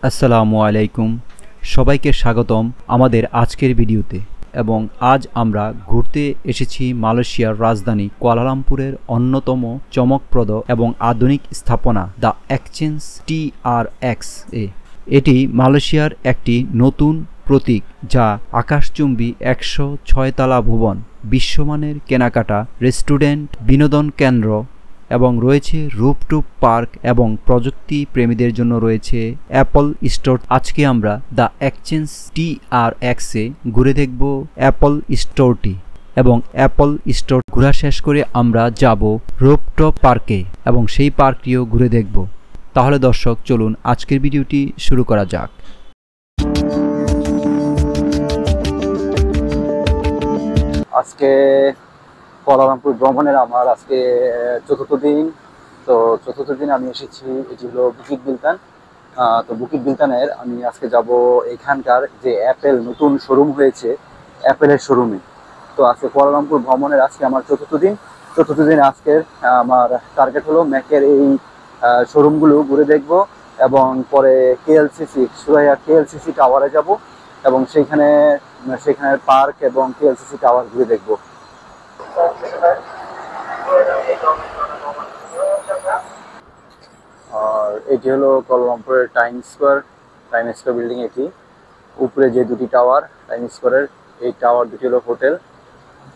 আসসালামু আলাইকুম, সবাইকে স্বাগতম আমাদের আজকের ভিডিওতে। এবং আজ আমরা ঘুরতে এসেছি মালয়েশিয়ার রাজধানী কুয়ালালামপুরের অন্যতম চমকপ্রদ এবং আধুনিক স্থাপনা দ্য এক্সচেঞ্জ TRX এ। এটি মালয়েশিয়ার একটি নতুন প্রতীক, যা আকাশচুম্বী 106 তলা ভবন, বিশ্বমানের কেনাকাটা, রেস্টুরেন্ট, বিনোদন কেন্দ্র এবং রয়েছে রুফটপ পার্ক এবং প্রযুক্তি প্রেমীদের জন্য রয়েছে অ্যাপল স্টোর। আজকে আমরা দ্য এক্সচেঞ্জ TRX এ ঘুরে দেখব অ্যাপল স্টোরটি, এবং অ্যাপল স্টোর ঘোরা শেষ করে আমরা যাব রুফটপ পার্কে এবং সেই পার্কটিও ঘুরে দেখব। তাহলে দর্শক, চলুন আজকের ভিডিওটি শুরু করা যাক। আজকে কুয়ালালামপুর ভ্রমণের আমার আজকে চতুর্থ দিন। তো চতুর্থ দিন আমি এসেছি, এটি হলো বুকিট বিলতান। তো বুকিট বিলতানের আমি আজকে যাব এখানকার যে অ্যাপেল নতুন শোরুম হয়েছে, অ্যাপেলের শোরুমে। তো আজকে কুয়ালালামপুর ভ্রমণের আজকে আমার চতুর্থ দিন। আজকের আমার টার্গেট হলো ম্যাকের এই শোরুমগুলো ঘুরে দেখব এবং পরে সুরাইয়া KLCC টাওয়ারে যাব এবং সেখানের পার্ক এবং KLCC টাওয়ার ঘুরে দেখব। আর এটি হলো কুয়ালালামপুরের টাইম স্কোয়ার বিল্ডিং। এটি উপরে যে দুটি টাওয়ার টাইম স্কোয়ারের, এই টাওয়ার দুটি হলো হোটেল,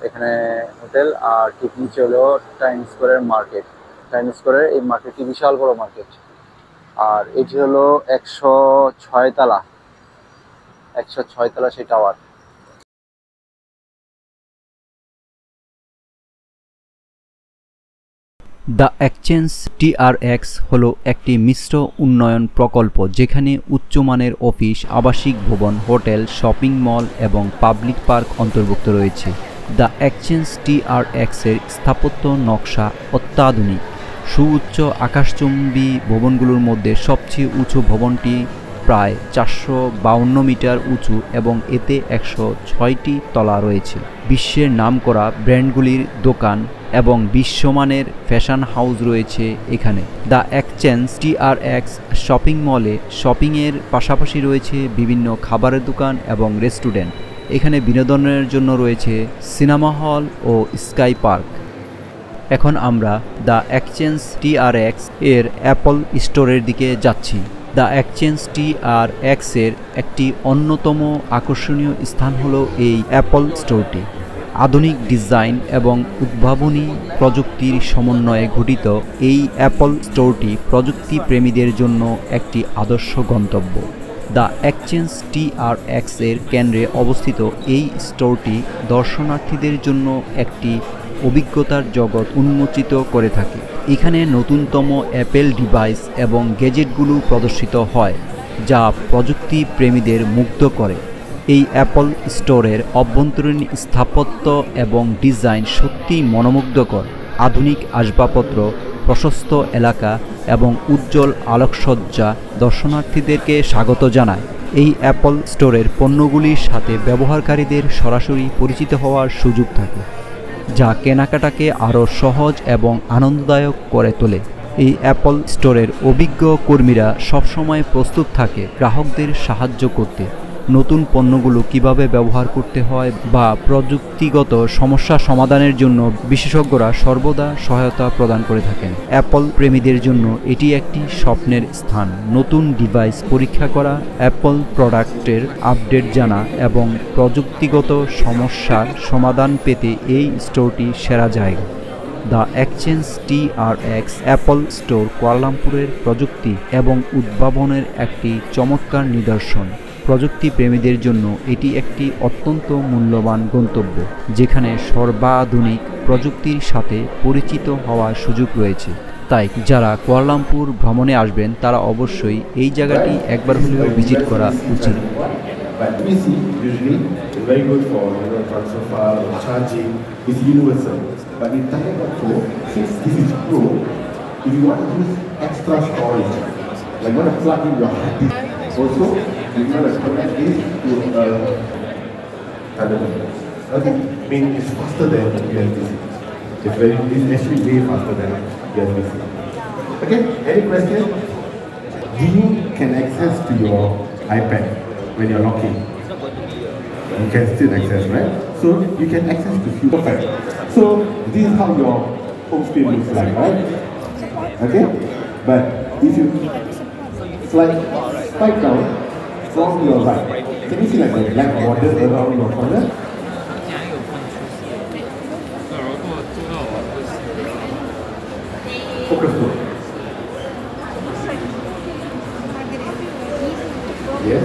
এখানে হোটেল। আর ঠিক নিচে হলো টাইম স্কোয়ারের মার্কেট। টাইম স্কোয়ারের এই মার্কেটটি বিশাল বড় মার্কেট। আর এটি হলো 106 তলা সেই টাওয়ার। দ্য এক্সচেঞ্জ TRX হলো একটি মিশ্র উন্নয়ন প্রকল্প, যেখানে উচ্চমানের অফিস, আবাসিক ভবন, হোটেল, শপিং মল এবং পাবলিক পার্ক অন্তর্ভুক্ত রয়েছে। দ্য এক্সচেঞ্জ TRX এর স্থাপত্য নকশা অত্যাধুনিক। সুউচ্চ আকাশচুম্বী ভবনগুলোর মধ্যে সবচেয়ে উঁচু ভবনটি প্রায় 452 মিটার উঁচু এবং এতে 106টি তলা রয়েছে। বিশ্বের নামকরা ব্র্যান্ডগুলির দোকান এবং বিশ্বমানের ফ্যাশন হাউস রয়েছে এখানে। দ্য এক্সচেঞ্জ TRX শপিং মলে শপিংয়ের পাশাপাশি রয়েছে বিভিন্ন খাবারের দোকান এবং রেস্টুরেন্ট। এখানে বিনোদনের জন্য রয়েছে সিনেমা হল ও স্কাই পার্ক। এখন আমরা দ্য এক্সচেঞ্জ TRX এর অ্যাপল স্টোরের দিকে যাচ্ছি। দ্য এক্সচেঞ্জ TRX এর একটি অন্যতম আকর্ষণীয় স্থান হলো এই অ্যাপল স্টোরটি। আধুনিক ডিজাইন এবং উদ্ভাবনী প্রযুক্তির সমন্বয়ে গঠিত এই অ্যাপল স্টোরটি প্রযুক্তি প্রেমীদের জন্য একটি আদর্শ গন্তব্য। দ্য এক্সচেঞ্জ TRX এর কেন্দ্রে অবস্থিত এই স্টোরটি দর্শনার্থীদের জন্য একটি অভিজ্ঞতার জগৎ উন্মোচিত করে থাকে। এখানে নতুনতম অ্যাপেল ডিভাইস এবং গ্যাজেটগুলো প্রদর্শিত হয়, যা প্রযুক্তি প্রেমীদের মুগ্ধ করে। এই অ্যাপল স্টোরের অভ্যন্তরীণ স্থাপত্য এবং ডিজাইন সত্যিই মনোমুগ্ধকর। আধুনিক আসবাবপত্র, প্রশস্ত এলাকা এবং উজ্জ্বল আলোকসজ্জা দর্শনার্থীদেরকে স্বাগত জানায়। এই অ্যাপল স্টোরের পণ্যগুলির সাথে ব্যবহারকারীদের সরাসরি পরিচিত হওয়ার সুযোগ থাকে, যা কেনাকাটাকে আরও সহজ এবং আনন্দদায়ক করে তোলে। এই অ্যাপল স্টোরের অভিজ্ঞ কর্মীরা সবসময় প্রস্তুত থাকে গ্রাহকদের সাহায্য করতে। নতুন পণ্যগুলো কিভাবে ব্যবহার করতে হয় বা প্রযুক্তিগত সমস্যা সমাধানের জন্য বিশেষজ্ঞরা সর্বদা সহায়তা প্রদান করে থাকেন। অ্যাপল প্রেমীদের জন্য এটি একটি স্বপ্নের স্থান। নতুন ডিভাইস পরীক্ষা করা, অ্যাপল প্রোডাক্টের আপডেট জানা এবং প্রযুক্তিগত সমস্যার সমাধান পেতে এই স্টোরটি সেরা জায়গা। The exchange TRX Apple store কুয়ালালামপুরের প্রযুক্তি এবং উদ্ভাবনের একটি চমৎকার নিদর্শন। প্রযুক্তি প্রেমীদের জন্য এটি একটি অত্যন্ত মূল্যবান গন্তব্য, যেখানে সর্বাধুনিক প্রযুক্তির সাথে পরিচিত হওয়ার সুযোগ রয়েছে। তাই যারা কুয়ালালামপুর ভ্রমণে আসবেন তারা অবশ্যই এই জায়গাটি একবার হলেও ভিজিট করা উচিত। But PC usually is very good for transfer file or charging. It's universal. But in Thunderbolt 4, since this is Pro, if you want to use extra storage, like you want to plug in your hard disk, also you want to connect this to Thunderbolt. Okay, I mean it's faster than USB-C. It's actually way faster than USB-C. Okay, any questions? you can access to your iPad when you're locking. You can still access, right? So you can access to few. Perfect. So this is how your home screen looks like, right? Okay? But if you slide down from your right, can you see like a black border around your corner? Focus mode. Yes?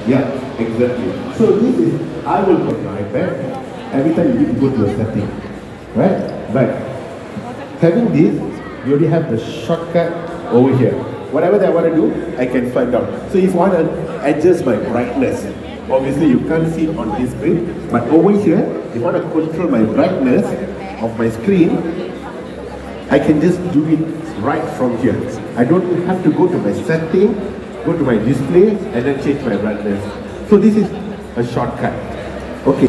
Yeah, exactly. So this is, I will put your iPad every time you need to go to a setting, right? But having this, you already have the shortcut over here. Whatever that I want to do, I can swipe down. So if I want to adjust my brightness, obviously you can't see it on this screen, but over here, if I want to control my brightness of my screen, I can just do it right from here. I don't have to go to my setting, go to my display, and then change my brightness. So this is a shortcut. Okay.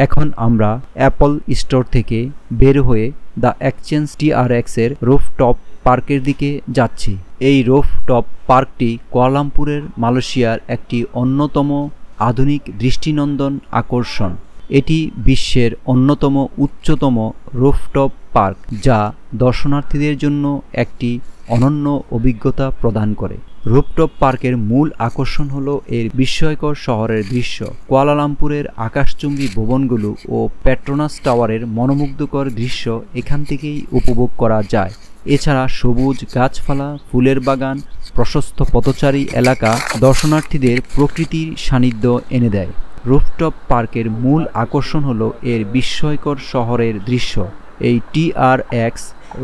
এখন আমরা Apple store থেকে বের হয়ে the exchange TRX এর rooftop পার্কের দিকে যাচ্ছি। এই রুফটপ পার্কটি কুয়ালালামপুরের মালয়েশিয়ার একটি অন্যতম আধুনিক দৃষ্টিনন্দন আকর্ষণ। এটি বিশ্বের অন্যতম উচ্চতম রুফটপ পার্ক, যা দর্শনার্থীদের জন্য একটি অনন্য অভিজ্ঞতা প্রদান করে। রুফটপ পার্কের মূল আকর্ষণ হলো এর বিস্ময়কর শহরের দৃশ্য। কুয়ালালামপুরের আকাশচুম্বী ভবনগুলো ও পেট্রোনাস টাওয়ারের মনোমুগ্ধকর দৃশ্য এখান থেকেই উপভোগ করা যায়। এছাড়া সবুজ গাছপালা, ফুলের বাগান, প্রশস্ত পথচারী এলাকা দর্শনার্থীদের প্রকৃতির সান্নিধ্য এনে দেয়। রুফটপ পার্কের মূল আকর্ষণ হলো এর বিস্ময়কর শহরের দৃশ্য। এই TRX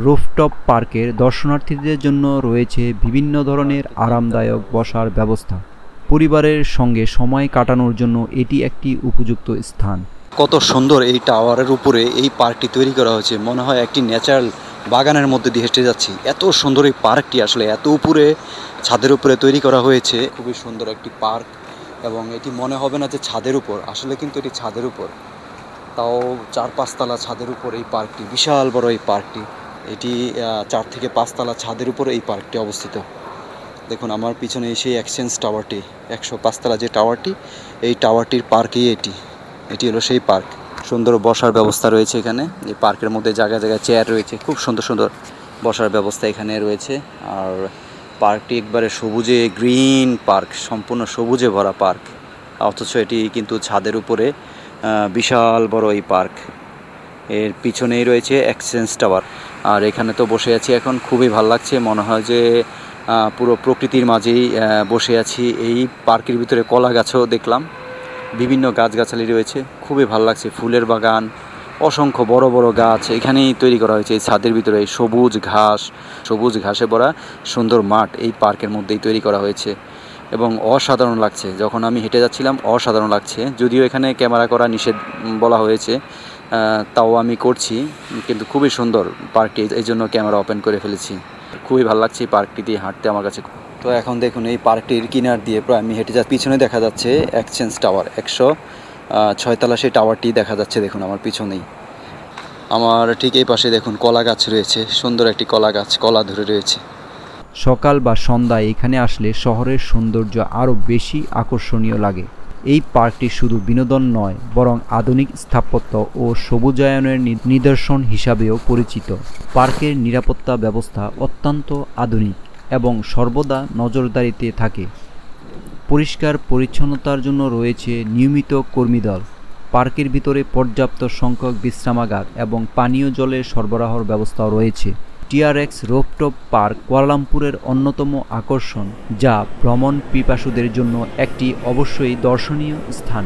রুফটপ পার্কের দর্শনার্থীদের জন্য রয়েছে বিভিন্ন ধরনের আরামদায়ক বসার ব্যবস্থা। পরিবারের সঙ্গে সময় কাটানোর জন্য এটি একটি উপযুক্ত স্থান। কত সুন্দর এই টাওয়ারের উপরে এই পার্কটি তৈরি করা হয়েছে, মনে হয় একটি ন্যাচারাল বাগানের মধ্যে দিয়ে হেঁটে যাচ্ছি। এত সুন্দর এই পার্কটি, আসলে এত উপরে ছাদের উপরে তৈরি করা হয়েছে। খুবই সুন্দর একটি পার্ক, এবং এটি মনে হবে না যে ছাদের উপর, আসলে কিন্তু এটি ছাদের উপর, তাও 4-5 তলা ছাদের উপর এই পার্কটি। বিশাল বড় এই পার্কটি, এটি 4 থেকে 5 তলা ছাদের উপরে এই পার্কটি অবস্থিত। দেখুন আমার পিছনে সেই এক্সচেঞ্জ টাওয়ারটি, 105 তলা যে টাওয়ারটি, এই টাওয়ারটির পার্কেই এটি হলো সেই পার্ক। সুন্দর বসার ব্যবস্থা রয়েছে এখানে। এই পার্কের মধ্যে জায়গায় জায়গায় চেয়ার রয়েছে, খুব সুন্দর সুন্দর বসার ব্যবস্থা এখানে রয়েছে। আর পার্কটি একবারে সবুজে গ্রিন পার্ক, সম্পূর্ণ সবুজে ভরা পার্ক, অথচ এটি কিন্তু ছাদের উপরে বিশাল বড় এই পার্ক। এর পিছনেই রয়েছে এক্সচেঞ্জ টাওয়ার। আর এখানে তো বসে আছি এখন, খুবই ভালো লাগছে, মনে হয় যে পুরো প্রকৃতির মাঝেই বসে আছি। এই পার্কের ভিতরে কলা গাছও দেখলাম, বিভিন্ন গাছগাছালি রয়েছে, খুবই ভালো লাগছে। ফুলের বাগান, অসংখ্য বড় বড় গাছ এখানেই তৈরি করা হয়েছে। এই ছাদের ভিতরে সবুজ ঘাসে ভরা সুন্দর মাঠ এই পার্কের মধ্যেই তৈরি করা হয়েছে, এবং অসাধারণ লাগছে। যখন আমি হেঁটে যাচ্ছিলাম অসাধারণ লাগছে। যদিও এখানে ক্যামেরা করা নিষেধ বলা হয়েছে, তাও আমি করছি, কিন্তু খুবই সুন্দর পার্কটি, এই জন্য ক্যামেরা ওপেন করে ফেলেছি। খুবই ভালো লাগছে এই পার্কটি দিয়ে হাঁটতে আমার কাছে। তো এখন দেখুন এই পার্কটির কিনার দিয়ে প্রায় আমি হেঁটে যাচ্ছি। পিছনে দেখা যাচ্ছে এক্সচেঞ্জ টাওয়ার, 106 তলা সেই টাওয়ারটি দেখা যাচ্ছে দেখুন আমার পিছনেই। আমার ঠিক এই পাশে দেখুন কলা গাছ রয়েছে, সুন্দর একটি কলা গাছ, কলা ধরে রয়েছে। সকাল বা সন্ধ্যায় এখানে আসলে শহরের সৌন্দর্য আরও বেশি আকর্ষণীয় লাগে। এই পার্কটি শুধু বিনোদন নয়, বরং আধুনিক স্থাপত্য ও সবুজায়নের নিদর্শন হিসাবেও পরিচিত। পার্কের নিরাপত্তা ব্যবস্থা অত্যন্ত আধুনিক এবং সর্বদা নজরদারিতে থাকে। পরিষ্কার পরিচ্ছন্নতার জন্য রয়েছে নিয়মিত কর্মীদল। পার্কের ভিতরে পর্যাপ্ত সংখ্যক বিশ্রামাগার এবং পানীয় জলের সরবরাহের ব্যবস্থাও রয়েছে। টিআরএক্স রুফটপ পার্ক কুয়ালালামপুরের অন্যতম আকর্ষণ, যা ভ্রমণ পিপাসুদের জন্য একটি অবশ্যই দর্শনীয় স্থান।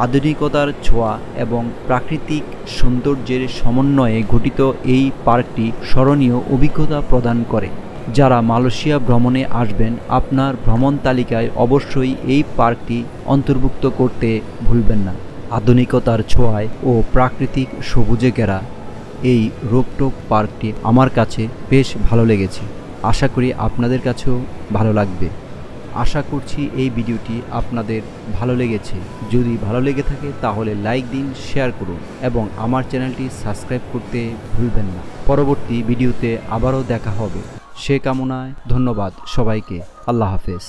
আধুনিকতার ছোঁয়া এবং প্রাকৃতিক সৌন্দর্যের সমন্বয়ে গঠিত এই পার্কটি স্মরণীয় অভিজ্ঞতা প্রদান করে। যারা মালয়েশিয়া ভ্রমণে আসবেন, আপনার ভ্রমণ তালিকায় অবশ্যই এই পার্কটি অন্তর্ভুক্ত করতে ভুলবেন না। আধুনিকতার ছোঁয়ায় ও প্রাকৃতিক সবুজে ঘেরা এই রুফটপ পার্কটি আমার কাছে বেশ ভালো লেগেছে। আশা করি আপনাদের কাছেও ভালো লাগবে। আশা করছি এই ভিডিওটি আপনাদের ভালো লেগেছে। যদি ভালো লেগে থাকে তাহলে লাইক দিন, শেয়ার করুন এবং আমার চ্যানেলটি সাবস্ক্রাইব করতে ভুলবেন না। পরবর্তী ভিডিওতে আবারও দেখা হবে। সে কামনায় ধন্যবাদ সবাইকে। আল্লাহ হাফেজ।